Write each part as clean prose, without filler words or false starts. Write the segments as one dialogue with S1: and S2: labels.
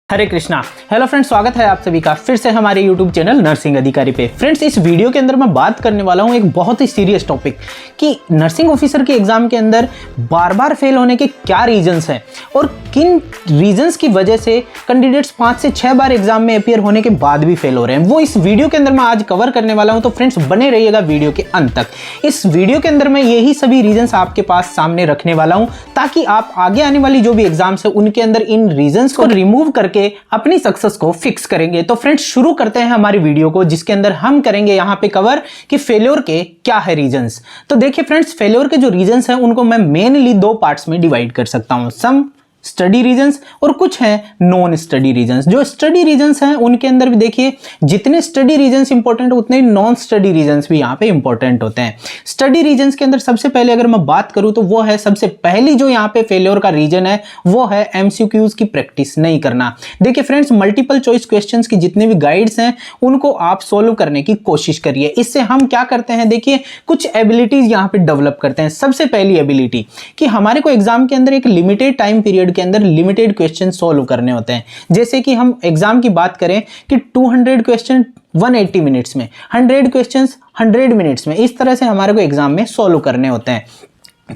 S1: हरे Krishna. Hello friends, स्वागत है आप सभी का फिर से हमारे यूट्यूब चैनल नर्सिंग अधिकारी पे। फ्रेंड्स, इस वीडियो के अंदर मैं बात करने वाला हूं एक बहुत ही सीरियस टॉपिक कि नर्सिंग ऑफिसर के एग्जाम के अंदर बार बार फेल होने के क्या रीजंस हैं और किन रीजंस की वजह से कैंडिडेट्स 5 से 6 बार एग्जाम में अपीयर होने के बाद भी फेल हो रहे हैं। वो इस वीडियो के अंदर मैं आज कवर करने वाला हूं, तो फ्रेंड्स बने रहिएगा वीडियो के अंत तक। इस वीडियो के अंदर मैं यही सभी रीजंस आपके पास सामने रखने वाला हूं ताकि आप आगे आने वाली जो भी एग्जाम्स है उनके अंदर इन रीजंस को रिमूव करके अपनी सक्सेस को फिक्स करेंगे। तो फ्रेंड्स शुरू करते हैं हमारी वीडियो को, जिसके अंदर हम करेंगे यहां पे कवर कि फेल्योर के क्या है रीजंस। तो देखिए फ्रेंड्स, फेल्योर के जो रीजंस हैं उनको मैं मेनली 2 पार्ट्स में डिवाइड कर सकता हूं, सम स्टडी रीजंस और कुछ हैं नॉन स्टडी रीजंस। जो स्टडी रीजंस हैं उनके अंदर भी देखिए जितने स्टडी रीजंस इंपॉर्टेंट उतने ही नॉन स्टडी रीजंस भी यहाँ पे इंपॉर्टेंट होते हैं। स्टडी रीजंस के अंदर सबसे पहले अगर मैं बात करूं तो वो है, सबसे पहली जो यहाँ पे फेल्योर का रीजन है वो है एमसीक्यूज की प्रैक्टिस नहीं करना। देखिए फ्रेंड्स, मल्टीपल चॉइस क्वेश्चंस की जितने भी गाइड्स हैं उनको आप सोल्व करने की कोशिश करिए। इससे हम क्या करते हैं, देखिए कुछ एबिलिटीज यहाँ पे डेवलप करते हैं। सबसे पहली एबिलिटी कि हमारे को एग्जाम के अंदर एक लिमिटेड टाइम पीरियड के अंदर लिमिटेड क्वेश्चन सॉल्व करने होते हैं। जैसे कि हम एग्जाम की बात करें कि 200 क्वेश्चन 180 मिनट्स में, 100 क्वेश्चंस 100 मिनट्स में, इस तरह से हमारे को एग्जाम में सॉल्व करने होते हैं।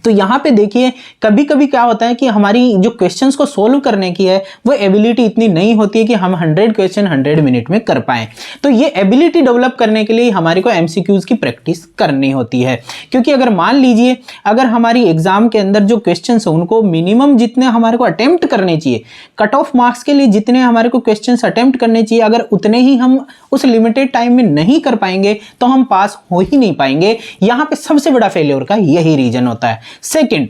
S1: तो यहाँ पे देखिए कभी कभी क्या होता है कि हमारी जो क्वेश्चंस को सोल्व करने की है वो एबिलिटी इतनी नहीं होती है कि हम 100 क्वेश्चन 100 मिनट में कर पाएं। तो ये एबिलिटी डेवलप करने के लिए हमारे को एमसीक्यूज की प्रैक्टिस करनी होती है। क्योंकि अगर मान लीजिए अगर हमारी एग्जाम के अंदर जो क्वेश्चंस है उनको मिनिमम जितने हमारे को अटेम्प्ट करने चाहिए, कट ऑफ मार्क्स के लिए जितने हमारे को क्वेश्चंस अटेम्प्ट करने चाहिए, अगर उतने ही हम उस लिमिटेड टाइम में नहीं कर पाएंगे तो हम पास हो ही नहीं पाएंगे। यहाँ पे सबसे बड़ा फेल्योर का यही रीजन होता है। सेकंड,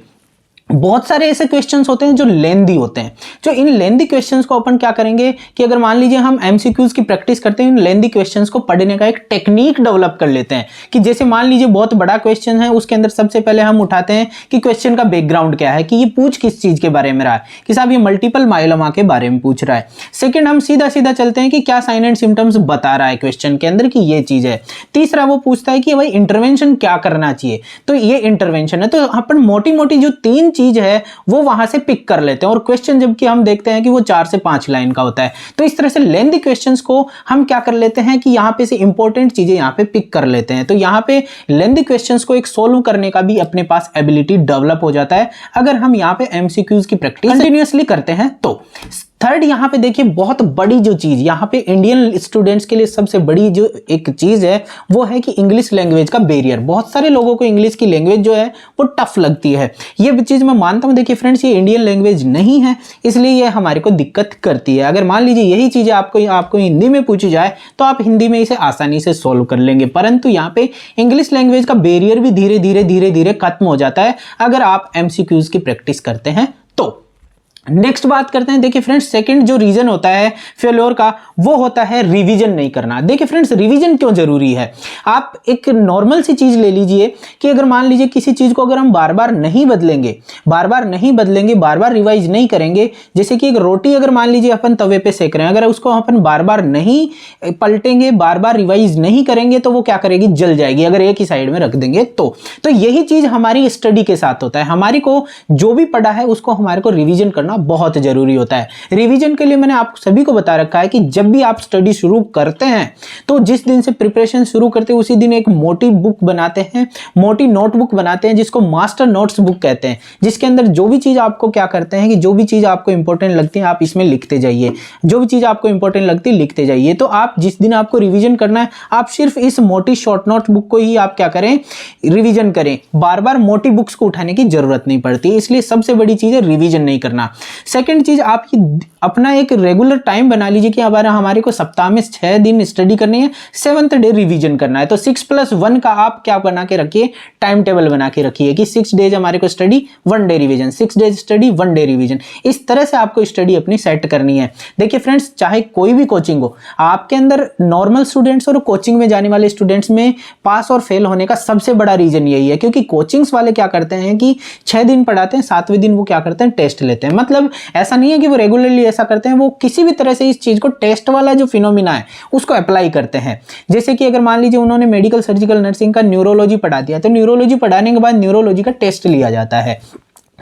S1: बहुत सारे ऐसे क्वेश्चंस होते हैं जो लेंदी होते हैं। जो इन लेंदी क्वेश्चंस को अपन क्या करेंगे कि अगर मान लीजिए हम एमसीक्यूज की प्रैक्टिस करते हैं, इन लेंदी क्वेश्चंस को पढ़ने का एक टेक्निक डेवलप कर लेते हैं। कि जैसे मान लीजिए बहुत बड़ा क्वेश्चन है, उसके अंदर सबसे पहले हम उठाते हैं कि क्वेश्चन का बैकग्राउंड क्या है, कि ये पूछ किस चीज के बारे में रहा है, कि साहब ये मल्टीपल मायोलोमा के बारे में पूछ रहा है। सेकेंड, हम सीधा सीधा चलते हैं कि क्या साइन एंड सिम्टम्स बता रहा है क्वेश्चन के अंदर कि ये चीज है। तीसरा वो पूछता है कि भाई इंटरवेंशन क्या करना चाहिए, तो ये इंटरवेंशन है। तो अपन मोटी मोटी जो 3 चीज है वो वहां से पिक कर लेते हैं और क्वेश्चन जबकि हम देखते हैं कि वो 4 से 5 लाइन का होता है। तो इस तरह से लेंथी क्वेश्चंस को हम क्या कर लेते हैं कि यहां पे से इंपॉर्टेंट चीजें यहां पे पिक कर लेते हैं। तो यहां पे लेंथी क्वेश्चंस को एक सोल्व करने का भी अपने पास एबिलिटी डेवलप हो जाता है अगर हम यहां पे एमसीक्यूज की प्रैक्टिस कंटिन्यूअसली करते हैं तो। थर्ड, यहां पे देखिए बहुत बड़ी जो चीज यहां पे इंडियन स्टूडेंट्स के लिए सबसे बड़ी जो एक चीज है वो है कि इंग्लिश लैंग्वेज का बैरियर। बहुत सारे लोगों को इंग्लिश की लैंग्वेज जो है वो टफ लगती है। ये चीज मैं मानता हूं। देखिए फ्रेंड्स, ये इंडियन लैंग्वेज नहीं है, इसलिए ये हमारे को दिक्कत करती है। अगर मान लीजिए यही चीजें आपको हिंदी में पूछी जाए तो आप हिंदी में इसे आसानी से सोल्व कर लेंगे, परंतु यहाँ पे इंग्लिश लैंग्वेज का बैरियर भी धीरे धीरे खत्म हो जाता है अगर आप एमसीक्यूज की प्रैक्टिस करते हैं तो। नेक्स्ट बात करते हैं। देखिए फ्रेंड्स, सेकंड जो रीजन होता है फेल्योर का वो होता है रिवीजन नहीं करना। देखिए फ्रेंड्स, रिवीजन क्यों जरूरी है, आप एक नॉर्मल सी चीज ले लीजिए कि अगर मान लीजिए किसी चीज को अगर हम बार बार नहीं बदलेंगे, बार बार रिवाइज नहीं करेंगे, जैसे कि एक रोटी अगर मान लीजिए अपन तवे पे सेक रहे हैं, अगर उसको अपन बार बार नहीं पलटेंगे, बार बार रिवाइज नहीं करेंगे तो वो क्या करेगी, जल जाएगी अगर एक ही साइड में रख देंगे तो यही चीज हमारी स्टडी के साथ होता है। हमारी को जो भी पढ़ा है उसको हमारे को रिवीजन करना बहुत जरूरी होता है। रिवीजन के लिए मैंने आप सभी को बता रखा है कि जब भी आप स्टडी शुरू करते हैं तो जिस दिन से प्रिपरेशन शुरू करते हैं उसी दिन एक मोटी बुक बनाते हैं, मोटी नोटबुक बनाते हैं जिसको मास्टर नोट्स बुक कहते हैं, जिसके अंदर जो भी चीज आपको क्या करते हैं कि जो भी चीज आपको इंपॉर्टेंट लगती है आप इसमें लिखते जाइए, जो भी चीज आपको इंपॉर्टेंट लगती है लिखते जाइए। तो आप जिस दिन आपको रिवीजन करना है आप सिर्फ इस मोटी शॉर्ट नोट बुक को ही आप क्या करें, रिवीजन करें। बार बार मोटी बुक्स को उठाने की जरूरत नहीं पड़ती, इसलिए सबसे बड़ी चीज है रिवीजन नहीं करना। सेकंड चीज, आप अपना एक रेगुलर टाइम बना लीजिए कि हमारे को सप्ताह में 6 दिन स्टडी करनी है, 7th डे रिवीजन करना है। तो 6+1 का आप क्या बना के रखिए, टाइम टेबल बना के रखिए कि 6 डेज हमारे को study 1 day revision, 6 days study 1 day revision. इस तरह से आपको स्टडी अपनी सेट करनी है। देखिए फ्रेंड्स, चाहे कोई भी कोचिंग हो, आपके अंदर नॉर्मल स्टूडेंट्स और कोचिंग में जाने वाले स्टूडेंट्स में पास और फेल होने का सबसे बड़ा रीजन यही है। क्योंकि कोचिंग्स वाले क्या करते हैं कि 6 दिन पढ़ाते हैं, 7वें दिन वो क्या करते हैं, टेस्ट लेते हैं। मतलब ऐसा नहीं है कि वो रेगुलरली ऐसा करते हैं, वो किसी भी तरह से इस चीज को टेस्ट वाला जो फिनोमिना है उसको अप्लाई करते हैं। जैसे कि अगर मान लीजिए उन्होंने मेडिकल सर्जिकल नर्सिंग का न्यूरोलॉजी पढ़ा दिया तो न्यूरोलॉजी पढ़ाने के बाद न्यूरोलॉजी का टेस्ट लिया जाता है।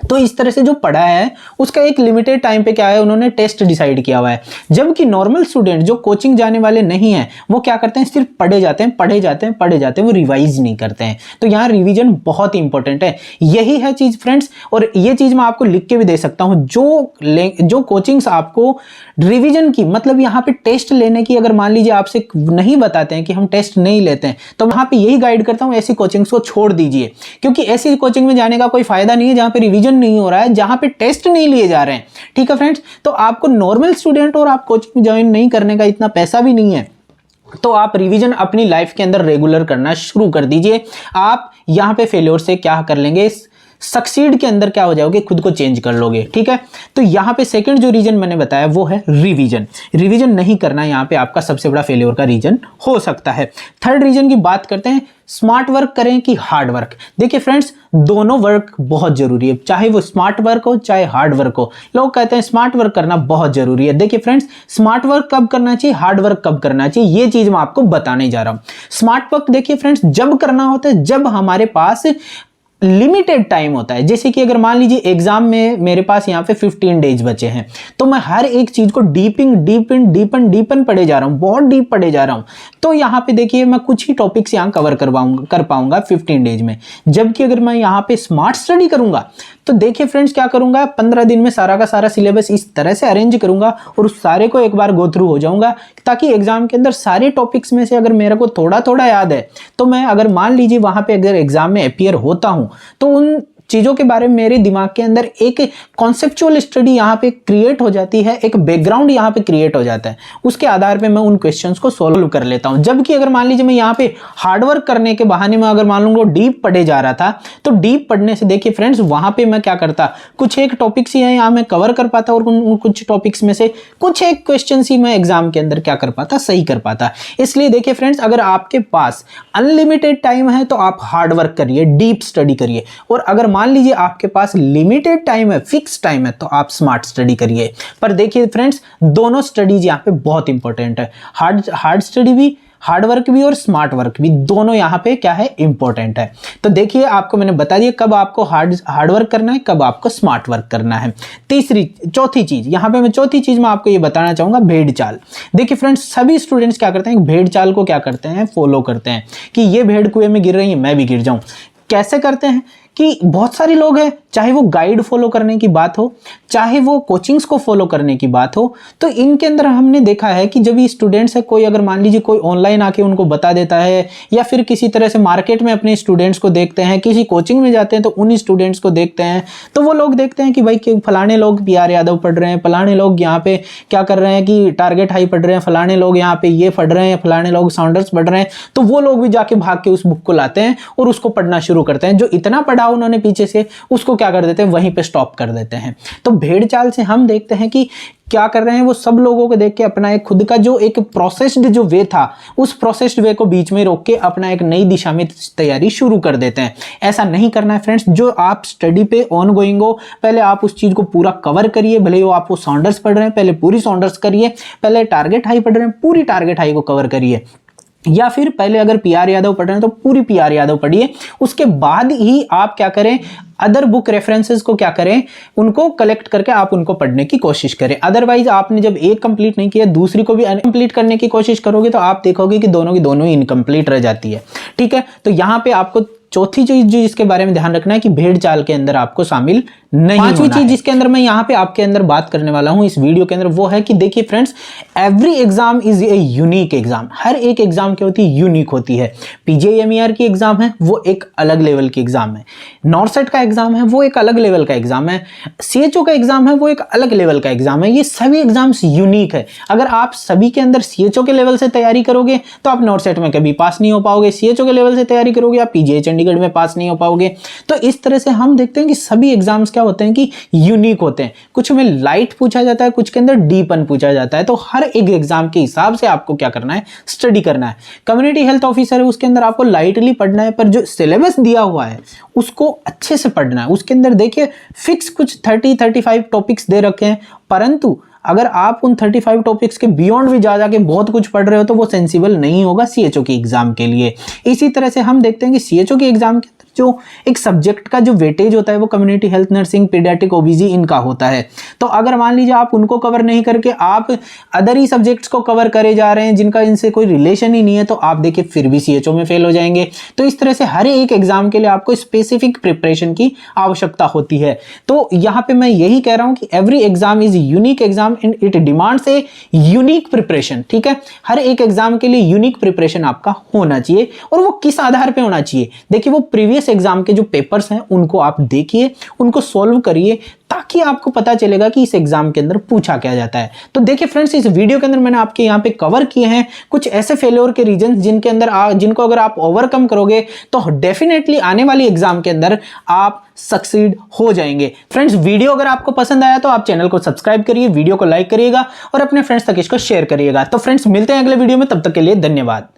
S1: तो इस तरह से जो पढ़ा है उसका एक लिमिटेड टाइम पे क्या है, उन्होंने टेस्ट डिसाइड किया हुआ है। जबकि नॉर्मल स्टूडेंट जो कोचिंग जाने वाले नहीं है वो क्या करते हैं, सिर्फ पढ़े जाते हैं, वो रिवाइज नहीं करते हैं। तो यहाँ रिवीजन बहुत इंपॉर्टेंट है, यही है चीज फ्रेंड्स। और ये चीज मैं आपको लिख के भी दे सकता हूँ, जो कोचिंग्स आपको रिवीजन की, मतलब यहाँ पे टेस्ट लेने की, अगर मान लीजिए आपसे नहीं बताते हैं कि हम टेस्ट नहीं लेते हैं, तो वहां पे यही गाइड करता हूँ, ऐसी कोचिंग्स को छोड़ दीजिए। क्योंकि ऐसी कोचिंग में जाने का कोई फायदा नहीं है जहां पे रिवीजन नहीं हो रहा है, जहां पे टेस्ट नहीं लिए जा रहे हैं। ठीक है फ्रेंड्स, तो आपको नॉर्मल स्टूडेंट और आप कोचिंग ज्वाइन नहीं करने का इतना पैसा भी नहीं है, तो आप रिवीजन अपनी लाइफ के अंदर रेगुलर करना शुरू कर दीजिए। आप यहां पे फेल्योर से क्या कर लेंगे, सक्सीड के अंदर क्या हो जाओगे, खुद को चेंज कर लोगे। ठीक है, तो यहां पे सेकंड जो रीजन मैंने बताया वो है रिवीजन। रिवीजन नहीं करना यहां पे आपका सबसे बड़ा फेलियर का रीजन हो सकता है। थर्ड रीजन की बात करते हैं, स्मार्ट वर्क करें कि हार्ड वर्क। देखिए फ्रेंड्स, दोनों वर्क बहुत जरूरी है, चाहे वो स्मार्ट वर्क हो चाहे हार्ड वर्क हो। लोग कहते हैं स्मार्ट वर्क करना बहुत जरूरी है। देखिए फ्रेंड्स, स्मार्ट वर्क कब करना चाहिए, हार्ड वर्क कब करना चाहिए, ये चीज मैं आपको बताने जा रहा हूं। स्मार्ट वर्क देखिए फ्रेंड्स, जब करना होता है जब हमारे पास लिमिटेड टाइम होता है। जैसे कि अगर मान लीजिए एग्जाम में मेरे पास यहाँ पे 15 डेज बचे हैं, तो मैं हर एक चीज को डीपन पढ़े जा रहा हूँ, बहुत डीप पढ़े जा रहा हूँ। तो यहाँ पे देखिए मैं कुछ ही टॉपिक्स यहाँ कवर कर पाऊंगा 15 डेज में। जबकि अगर मैं यहाँ पे स्मार्ट स्टडी करूंगा तो देखिए फ्रेंड्स क्या करूंगा, 15 दिन में सारा का सारा सिलेबस इस तरह से अरेंज करूंगा और उस सारे को एक बार गो थ्रू हो जाऊंगा, ताकि एग्जाम के अंदर सारे टॉपिक्स में से अगर मेरे को थोड़ा थोड़ा याद है, तो मैं अगर मान लीजिए वहां पे अगर एग्जाम में अपीयर होता हूं तो उन चीजों के बारे में मेरे दिमाग के अंदर एक कॉन्सेप्चुअल स्टडी यहाँ पे क्रिएट हो जाती है, एक बैकग्राउंड यहाँ पे क्रिएट हो जाता है। उसके आधार पे मैं उन क्वेश्चंस को सॉल्व कर लेता हूँ। जबकि अगर मान लीजिए मैं यहाँ पे हार्डवर्क करने के बहाने में अगर मान लूंगा डीप पढ़े जा रहा था, तो डीप पढ़ने से देखिए फ्रेंड्स वहां पे मैं क्या करता, कुछ एक टॉपिक्स ही है यहाँ मैं कवर कर पाता और उन कुछ टॉपिक्स में से कुछ एक क्वेश्चन ही मैं एग्जाम के अंदर क्या कर पाता, सही कर पाता। इसलिए देखिए फ्रेंड्स, अगर आपके पास अनलिमिटेड टाइम है तो आप हार्डवर्क करिए, डीप स्टडी करिए। और अगर मान लीजिए आपके पास लिमिटेड टाइम है, फिक्स टाइम है, तो आप स्मार्ट स्टडी करिए। पर देखिए फ्रेंड्स, दोनों स्टडीज यहाँ पे बहुत इंपॉर्टेंट है। हार्ड स्टडी भी, हार्ड वर्क भी और स्मार्ट वर्क भी, दोनों यहाँ पे क्या है, इंपॉर्टेंट है। तो देखिए आपको मैंने बता दिया कब आपको हार्ड वर्क करना है, कब आपको स्मार्ट वर्क करना है। चौथी चीज यहाँ पे मैं आपको ये बताना चाहूंगा, भेड़ चाल। देखिए फ्रेंड्स, सभी स्टूडेंट्स क्या करते हैं, भेड़ चाल को क्या करते हैं, फॉलो करते हैं कि ये भेड़ कुएं में गिर रही है, मैं भी गिर जाऊं। कैसे करते हैं कि बहुत सारे लोग हैं, चाहे वो गाइड फॉलो करने की बात हो, चाहे वो कोचिंग्स को फॉलो करने की बात हो, तो इनके अंदर हमने देखा है कि जब ये स्टूडेंट्स है, कोई अगर मान लीजिए कोई ऑनलाइन आके उनको बता देता है, या फिर किसी तरह से मार्केट में अपने स्टूडेंट्स को देखते हैं, किसी कोचिंग में जाते हैं तो उन स्टूडेंट्स को देखते हैं, तो वो लोग देखते हैं कि भाई कि फलाने लोग PR यादव पढ़ रहे हैं, फलाने लोग यहाँ पे क्या कर रहे हैं कि टारगेट हाई पढ़ रहे हैं, फलाने लोग यहाँ पे ये पढ़ रहे हैं, फलाने लोग साउंडर्स पढ़ रहे हैं, तो वो लोग भी जाके भाग के उस बुक को लाते हैं और उसको पढ़ना शुरू करते हैं। जो इतना पढ़ा उन्होंने पीछे से, उसको क्या कर देते हैं, वहीं पे स्टॉप कर देते हैं। तो भेड़ चाल से हम देखते हैं कि क्या कर रहे हैं, वो सब लोगों को देख के अपना एक खुद का जो एक प्रोसेस्ड जो वे था, उस प्रोसेस्ड वे को बीच में रोक के अपना एक नई दिशा में तैयारी शुरू कर देते हैं। ऐसा नहीं करना है फ्रेंड्स। जो आप स्टडी पे ऑन गोइंग हो, पहले आप उस चीज को पूरा कवर करिए। भले वो आपको साउंडर्स पढ़ रहे हैं, पहले पूरी साउंडर्स करिए। पहले टारगेट हाई पढ़ रहे हैं, पूरी टारगेट हाई को कवर करिए। या फिर पहले अगर PR यादव पढ़ रहे हैं तो पूरी PR यादव पढ़िए। उसके बाद ही आप क्या करें, अदर बुक रेफरेंसेस को क्या करें, उनको कलेक्ट करके आप उनको पढ़ने की कोशिश करें। अदरवाइज आपने जब एक कंप्लीट नहीं किया, दूसरी को भी अनकंप्लीट करने की कोशिश करोगे तो आप देखोगे कि दोनों की दोनों ही इनकम्प्लीट रह जाती है। ठीक है, तो यहाँ पे आपको चौथी चीज जिसके बारे में ध्यान रखना है कि भेड़ चाल के अंदर आपको शामिल नहीं। पांचवी चीज जिसके अंदर मैं यहाँ पे आपके अंदर बात करने वाला हूं इस वीडियो के अंदर, वो है कि देखिए friends, every exam is a unique exam. हर एक एग्जाम क्या होती है, यूनिक होती है। PGI-MER की एग्जाम है, वो एक अलग लेवल की एग्जाम है। नॉर्सेट का एग्जाम है, वो एक अलग लेवल का एग्जाम है। CHO का एग्जाम है, वो एक अलग लेवल का एग्जाम है। ये सभी एग्जाम्स यूनिक है। अगर आप सभी के अंदर CHO के लेवल से तैयारी करोगे तो आप नॉर्सेट में कभी पास नहीं हो पाओगे। CHO के लेवल से तैयारी करोगे आप PGI चंडीगढ़ में पास नहीं हो पाओगे। तो इस तरह से हम देखते हैं कि सभी एग्जाम्स क्या होते हैं कि यूनिक होते हैं। कुछ में लाइट पूछा जाता है, कुछ के अंदर डीपन पूछा जाता है। तो हर एक एग्जाम के हिसाब से आपको क्या करना है, स्टडी करना है। कम्युनिटी हेल्थ ऑफिसर है, उसके अंदर आपको लाइटली पढ़ना है, पर जो सिलेबस दिया हुआ है उसको अच्छे से पढ़ना है। उसके अंदर देखिए फिक्स कुछ 30-35 टॉपिक्स दे रखे हैं, परंतु अगर आप उन 35 टॉपिक्स के बियॉन्ड भी जा जाके बहुत कुछ पढ़ रहे हो तो वो सेंसिबल नहीं होगा CHO की एग्जाम के लिए। इसी तरह से हम देखते हैं कि CHO की एग्जाम के अंदर जो एक सब्जेक्ट का जो वेटेज होता है वो कम्युनिटी हेल्थ नर्सिंग, पीडियाट्रिक, ओबीजी इनका होता है। तो अगर मान लीजिए आप उनको कवर नहीं करके आप अदर ही सब्जेक्ट्स को कवर करे जा रहे हैं जिनका इनसे कोई रिलेशन ही नहीं है, तो आप देखिए फिर भी सीएचओ में फेल हो जाएंगे। तो इस तरह से हर एक एग्जाम के लिए आपको स्पेसिफिक प्रिपरेशन की आवश्यकता होती है। तो यहां पे मैं यही कह रहा हूं कि every exam is unique exam and it demands a unique preparation. ठीक है, हर एक एग्जाम के लिए यूनिक प्रिपरेशन आपका होना चाहिए। और वो किस आधार पे होना चाहिए? देखिए, वो प्रीवियस एग्जाम के जो पेपर्स हैं उनको आप देखिए, उनको सॉल्व करिए, ताकि आपको पता चलेगा कि इस एग्जाम के अंदर पूछा क्या जाता है। तो देखिए फ्रेंड्स, इस वीडियो के अंदर मैंने आपके यहाँ पे कवर किए हैं कुछ ऐसे फेलियर के रीजन जिनको अगर आप ओवरकम करोगे तो डेफिनेटली आने वाली एग्जाम के अंदर आप सक्सीड हो जाएंगे। फ्रेंड्स, वीडियो अगर आपको पसंद आया तो आप चैनल को सब्सक्राइब करिए, वीडियो को लाइक करिएगा और अपने फ्रेंड्स तक इसको शेयर करिएगा। तो फ्रेंड्स, मिलते हैं अगले वीडियो में, तब तक के लिए धन्यवाद।